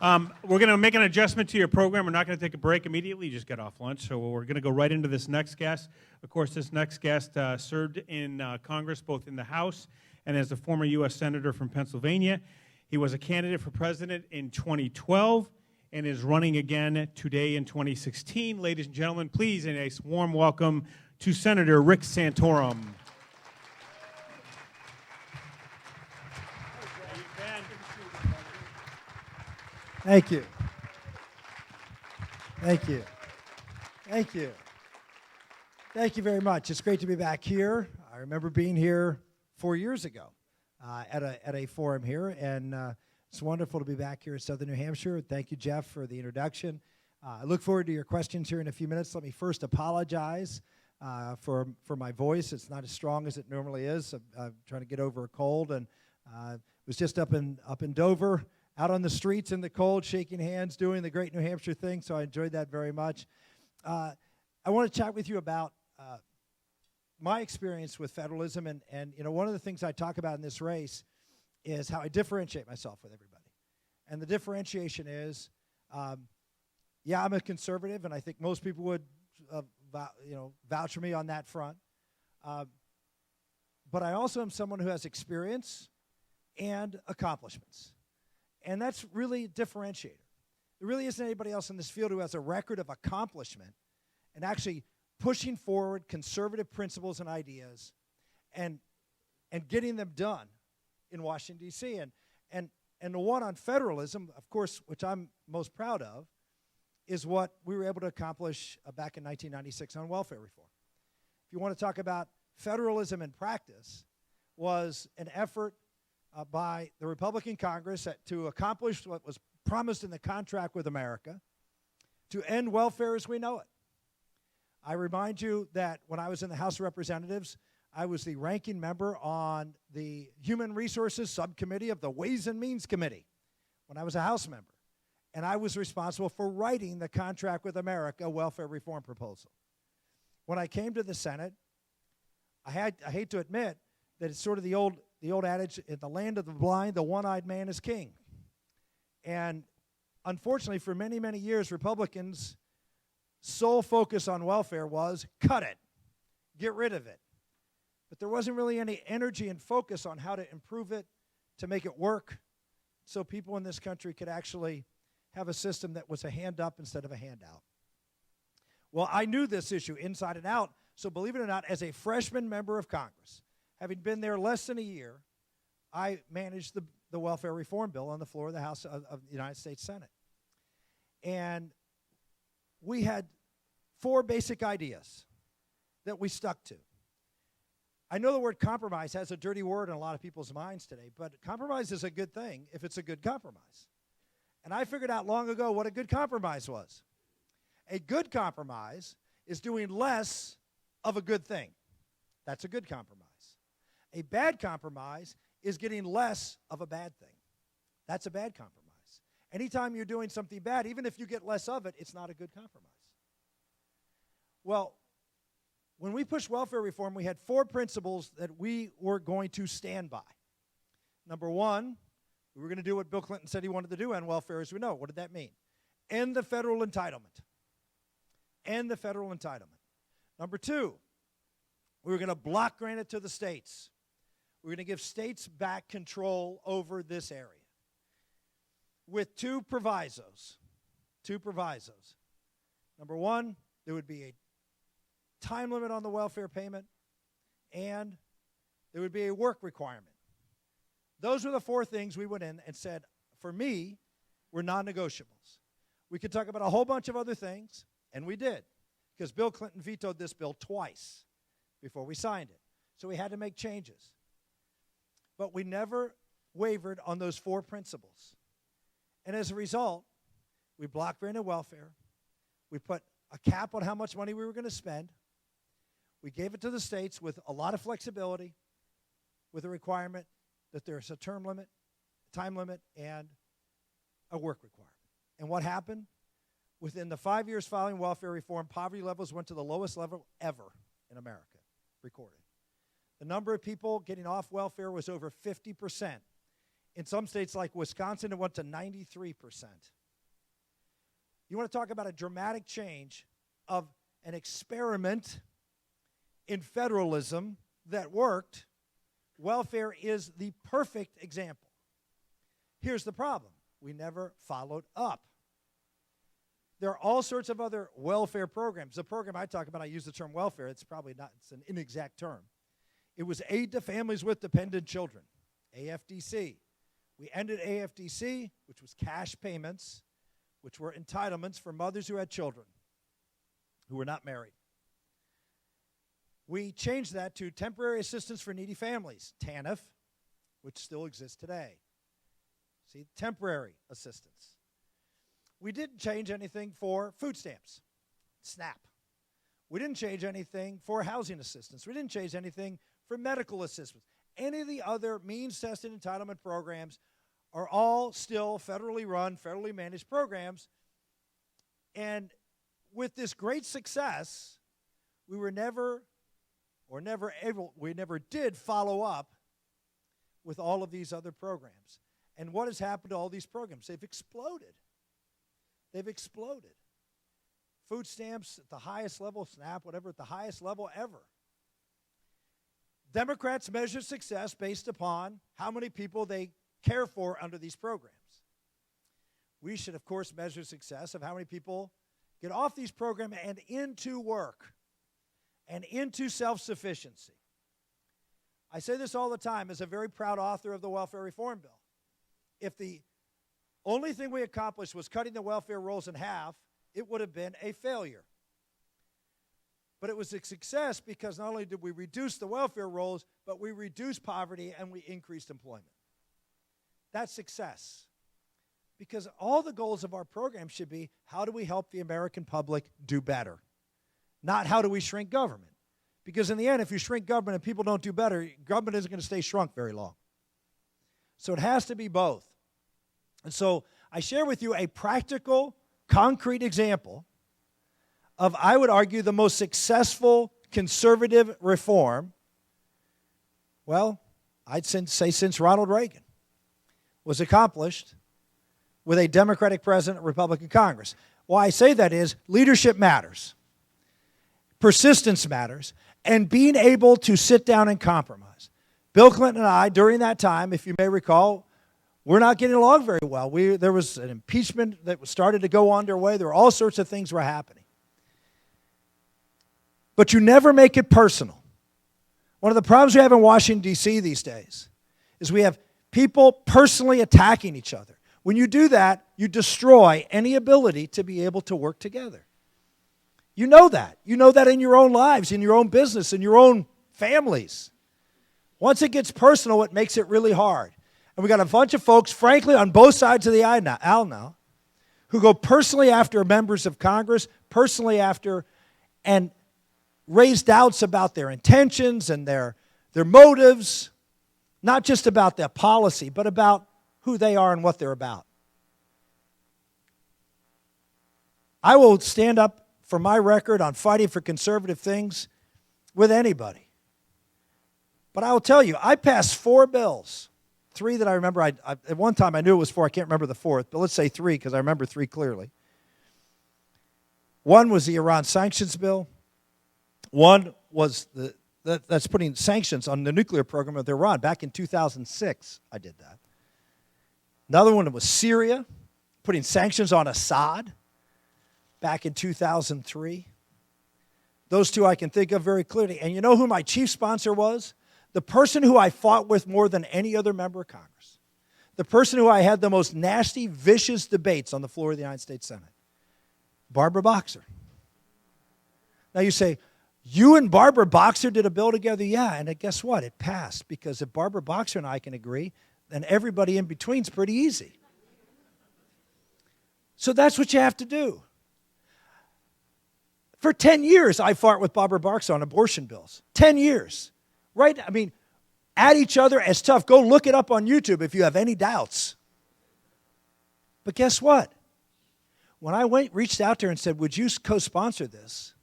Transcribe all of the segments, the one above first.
We're going to make an adjustment to your program. We're not going to take a break immediately. You just got off lunch. So we're going to go right into this next guest. Of course, this next guest served in Congress, both in the House and as a former U.S. Senator from Pennsylvania. He was a candidate for president in 2012 and is running again today in 2016. Ladies and gentlemen, please, and a warm welcome to Senator Rick Santorum. Thank you. Thank you. Thank you. Thank you very much. It's great to be back here. I remember being here 4 years ago at a forum here, and it's wonderful to be back here in Southern New Hampshire. Thank you, Jeff, for the introduction. I look forward to your questions here in a few minutes. Let me first apologize for my voice. It's not as strong as it normally is. I'm trying to get over a cold, and was just up in Dover, out on the streets in the cold, shaking hands, doing the great New Hampshire thing, so I enjoyed that very much. I want to chat with you about my experience with federalism, and you know, one of the things I talk about in this race is how I differentiate myself with everybody. And the differentiation is, yeah, I'm a conservative, and I think most people would vouch for me on that front. But I also am someone who has experience and accomplishments. And that's really a differentiator. There really isn't anybody else in this field who has a record of accomplishment and actually pushing forward conservative principles and ideas and getting them done in Washington, D.C. And the one on federalism, of course, which I'm most proud of, is what we were able to accomplish back in 1996 on welfare reform. If you want to talk about federalism in practice, was an effort by the Republican Congress to accomplish what was promised in the contract with America, to end welfare as we know it. I remind you that when I was in the House of Representatives, I was the ranking member on the Human Resources Subcommittee of the Ways and Means Committee when I was a House member. And I was responsible for writing the Contract with America welfare reform proposal. When I came to the Senate, I hate to admit that it's sort of the old adage, in the land of the blind, the one-eyed man is king. And unfortunately, for many, many years, Republicans' sole focus on welfare was cut it, get rid of it. But there wasn't really any energy and focus on how to improve it, to make it work, so people in this country could actually have a system that was a hand up instead of a handout. Well, I knew this issue inside and out, so believe it or not, as a freshman member of Congress, having been there less than a year, I managed the welfare reform bill on the floor of the House of the United States Senate. And we had 4 basic ideas that we stuck to. I know the word compromise has a dirty word in a lot of people's minds today, but compromise is a good thing if it's a good compromise. And I figured out long ago what a good compromise was. A good compromise is doing less of a good thing. That's a good compromise. A bad compromise is getting less of a bad thing. That's a bad compromise. Anytime you're doing something bad, even if you get less of it, it's not a good compromise. Well, when we pushed welfare reform, we had 4 principles that we were going to stand by. Number 1, we were going to do what Bill Clinton said he wanted to do on welfare as we know. What did that mean? End the federal entitlement. End the federal entitlement. Number 2, we were going to block grant it to the states. We're going to give states back control over this area with 2 provisos. 2 provisos. Number 1, there would be a time limit on the welfare payment, and there would be a work requirement. Those were the 4 things we went in and said, for me, were non-negotiables. We could talk about a whole bunch of other things, and we did, because Bill Clinton vetoed this bill twice before we signed it. So we had to make changes. But we never wavered on those 4 principles. And as a result, we block granted welfare. We put a cap on how much money we were going to spend. We gave it to the states with a lot of flexibility, with a requirement that there's a term limit, time limit, and a work requirement. And what happened? Within the 5 years following welfare reform, poverty levels went to the lowest level ever in America, recorded. The number of people getting off welfare was over 50% In some states like Wisconsin, it went to 93%. You want to talk about a dramatic change of an experiment in federalism that worked. Welfare is the perfect example. Here's the problem. We never followed up. There are all sorts of other welfare programs. The program I talk about, I use the term welfare. It's probably not, it's an inexact term. It was Aid to Families with Dependent Children, AFDC. We ended AFDC, which was cash payments, which were entitlements for mothers who had children who were not married. We changed that to Temporary Assistance for Needy Families, TANF, which still exists today. See, temporary assistance. We didn't change anything for food stamps, SNAP. We didn't change anything for housing assistance. We didn't change anything for medical assistance. Any of the other means-tested entitlement programs are all still federally run, federally managed programs. And with this great success, we never did follow up with all of these other programs. And what has happened to all these programs? They've exploded. They've exploded. Food stamps at the highest level, SNAP, whatever, at the highest level ever. Democrats measure success based upon how many people they care for under these programs. We should, of course, measure success of how many people get off these programs and into work and into self-sufficiency. I say this all the time as a very proud author of the Welfare Reform Bill. If the only thing we accomplished was cutting the welfare rolls in half, it would have been a failure. But it was a success because not only did we reduce the welfare rolls, but we reduced poverty and we increased employment. That's success. Because all the goals of our program should be, how do we help the American public do better? Not how do we shrink government. Because in the end, if you shrink government and people don't do better, government isn't going to stay shrunk very long. So it has to be both. And so I share with you a practical, concrete example of, I would argue, the most successful conservative reform, well, I'd say since Ronald Reagan, was accomplished with a Democratic president, Republican Congress. Why I say that is leadership matters, persistence matters, and being able to sit down and compromise. Bill Clinton and I, during that time, if you may recall, we're not getting along very well. There was an impeachment that started to go underway. There were all sorts of things were happening. But you never make it personal. One of the problems we have in Washington, D.C. these days is we have people personally attacking each other. When you do that, you destroy any ability to be able to work together. You know that. You know that in your own lives, in your own business, in your own families. Once it gets personal, it makes it really hard. And we got a bunch of folks, frankly, on both sides of the aisle now, who go personally after members of Congress, personally after, and raise doubts about their intentions and their motives, not just about their policy, but about who they are and what they're about. I will stand up for my record on fighting for conservative things with anybody. But I will tell you, I passed 4 bills. 3 that I remember. At one time I knew it was 4. I can't remember the 4th, but let's say 3 because I remember 3 clearly. One was the Iran sanctions bill. One was that's putting sanctions on the nuclear program of Iran. Back in 2006, I did that. Another one was Syria, putting sanctions on Assad back in 2003. Those 2 I can think of very clearly. And you know who my chief sponsor was? The person who I fought with more than any other member of Congress. The person who I had the most nasty, vicious debates on the floor of the United States Senate. Barbara Boxer. Now you say, you and Barbara Boxer did a bill together? Yeah, and guess what? It passed, because if Barbara Boxer and I can agree, then everybody in between is pretty easy. So that's what you have to do. For 10 years, I fought with Barbara Boxer on abortion bills. 10 years. Right? I mean, at each other as tough. Go look it up on YouTube if you have any doubts. But guess what? When I reached out to her and said, would you co-sponsor this?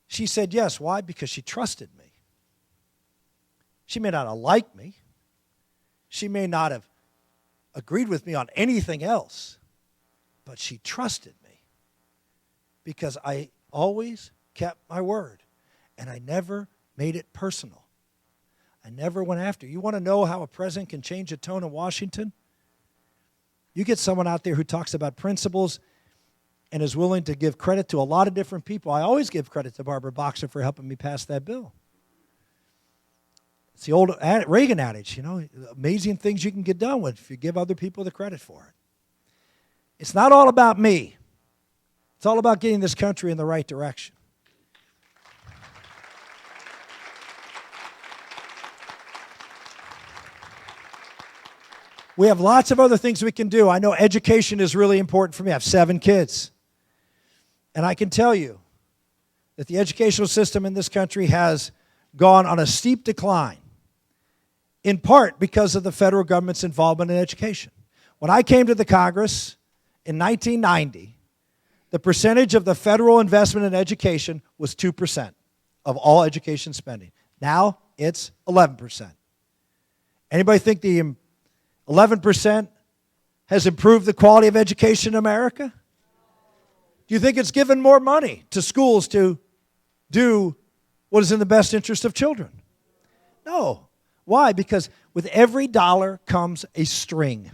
She said yes. Why? Because she trusted me. She may not have liked me. She may not have agreed with me on anything else, but she trusted me because I always kept my word, and I never made it personal. I never went after. You want to know how a president can change a tone in Washington? You get someone out there who talks about principles and is willing to give credit to a lot of different people. I always give credit to Barbara Boxer for helping me pass that bill. It's the old Reagan adage, you know, amazing things you can get done with if you give other people the credit for it. It's not all about me. It's all about getting this country in the right direction. We have lots of other things we can do. I know education is really important for me. I have 7 kids. And I can tell you that the educational system in this country has gone on a steep decline, in part because of the federal government's involvement in education. When I came to the Congress in 1990, the percentage of the federal investment in education was 2% of all education spending. Now it's 11%. Anybody think the 11% has improved the quality of education in America? Do you think it's given more money to schools to do what is in the best interest of children? No. Why? Because with every dollar comes a string.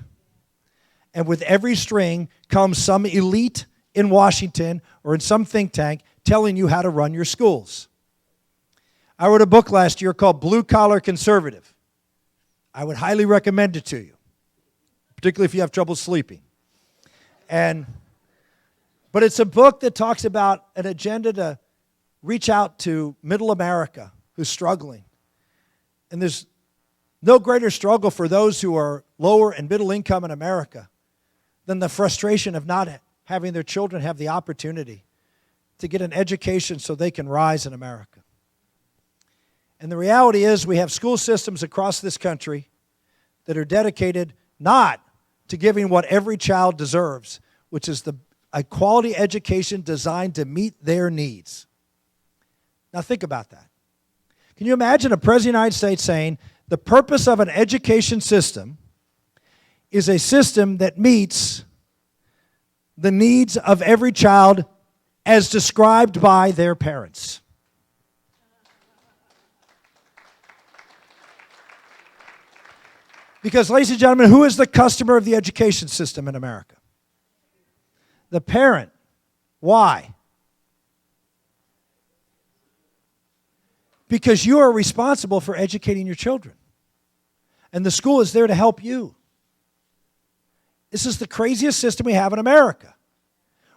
And with every string comes some elite in Washington or in some think tank telling you how to run your schools. I wrote a book last year called Blue Collar Conservative. I would highly recommend it to you, particularly if you have trouble sleeping. But it's a book that talks about an agenda to reach out to middle America who's struggling. And there's no greater struggle for those who are lower and middle income in America than the frustration of not having their children have the opportunity to get an education so they can rise in America. And the reality is we have school systems across this country that are dedicated not to giving what every child deserves, which is a quality education designed to meet their needs. Now think about that. Can you imagine a president of the United States saying the purpose of an education system is a system that meets the needs of every child as described by their parents? Because, ladies and gentlemen, who is the customer of the education system in America? The parent. Why? Because you are responsible for educating your children. And the school is there to help you. This is the craziest system we have in America.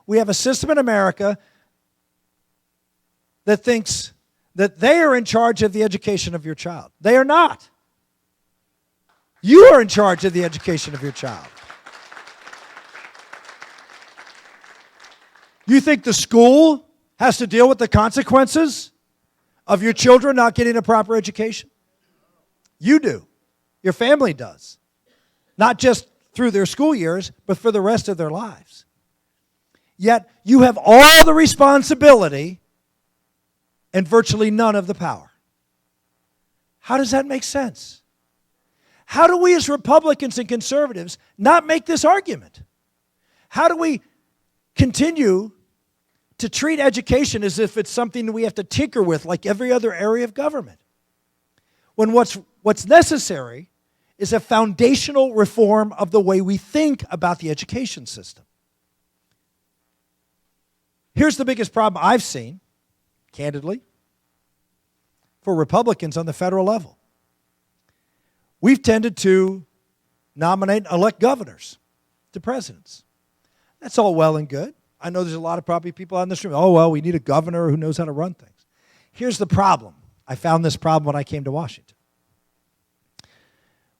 We have a system in America that thinks that they are in charge of the education of your child. They are not. You are in charge of the education of your child. You think the school has to deal with the consequences of your children not getting a proper education? You do. Your family does. Not just through their school years, but for the rest of their lives. Yet you have all the responsibility and virtually none of the power. How does that make sense? How do we as Republicans and conservatives not make this argument? How do we continue to treat education as if it's something that we have to tinker with like every other area of government? When what's necessary is a foundational reform of the way we think about the education system. Here's the biggest problem I've seen, candidly, for Republicans on the federal level. We've tended to nominate and elect governors to presidents. That's all well and good. I know there's a lot of probably people in this room. Oh, well, we need a governor who knows how to run things. Here's the problem. I found this problem when I came to Washington.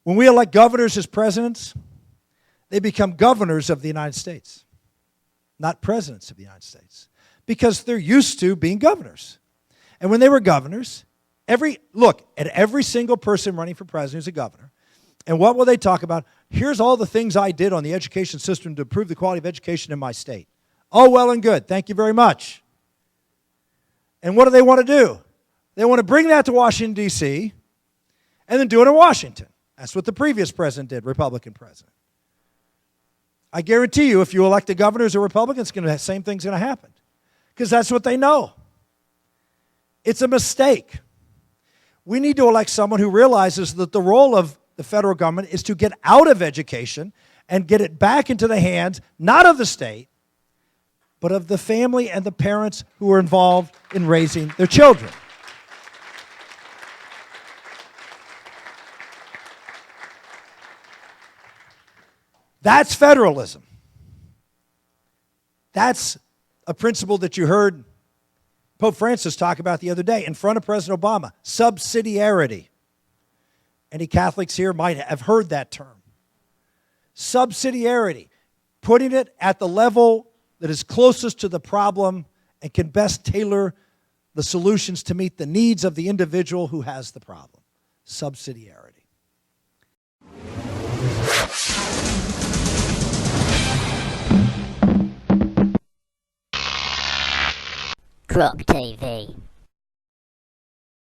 When we elect governors as presidents, they become governors of the United States, not presidents of the United States, because they're used to being governors. And when they were governors, look at every single person running for president who's a governor, and what will they talk about? Here's all the things I did on the education system to improve the quality of education in my state. Oh, well and good. Thank you very much. And what do they want to do? They want to bring that to Washington, D.C., and then do it in Washington. That's what the previous president did, Republican president. I guarantee you, if you elect a governor who's a Republican, the same thing's going to happen. Because that's what they know. It's a mistake. We need to elect someone who realizes that the role of the federal government is to get out of education and get it back into the hands, not of the state, but of the family and the parents who are involved in raising their children. That's federalism. That's a principle that you heard Pope Francis talk about the other day in front of President Obama, subsidiarity. Any Catholics here might have heard that term. Subsidiarity, putting it at the level that is closest to the problem and can best tailor the solutions to meet the needs of the individual who has the problem. Subsidiarity. Croc TV.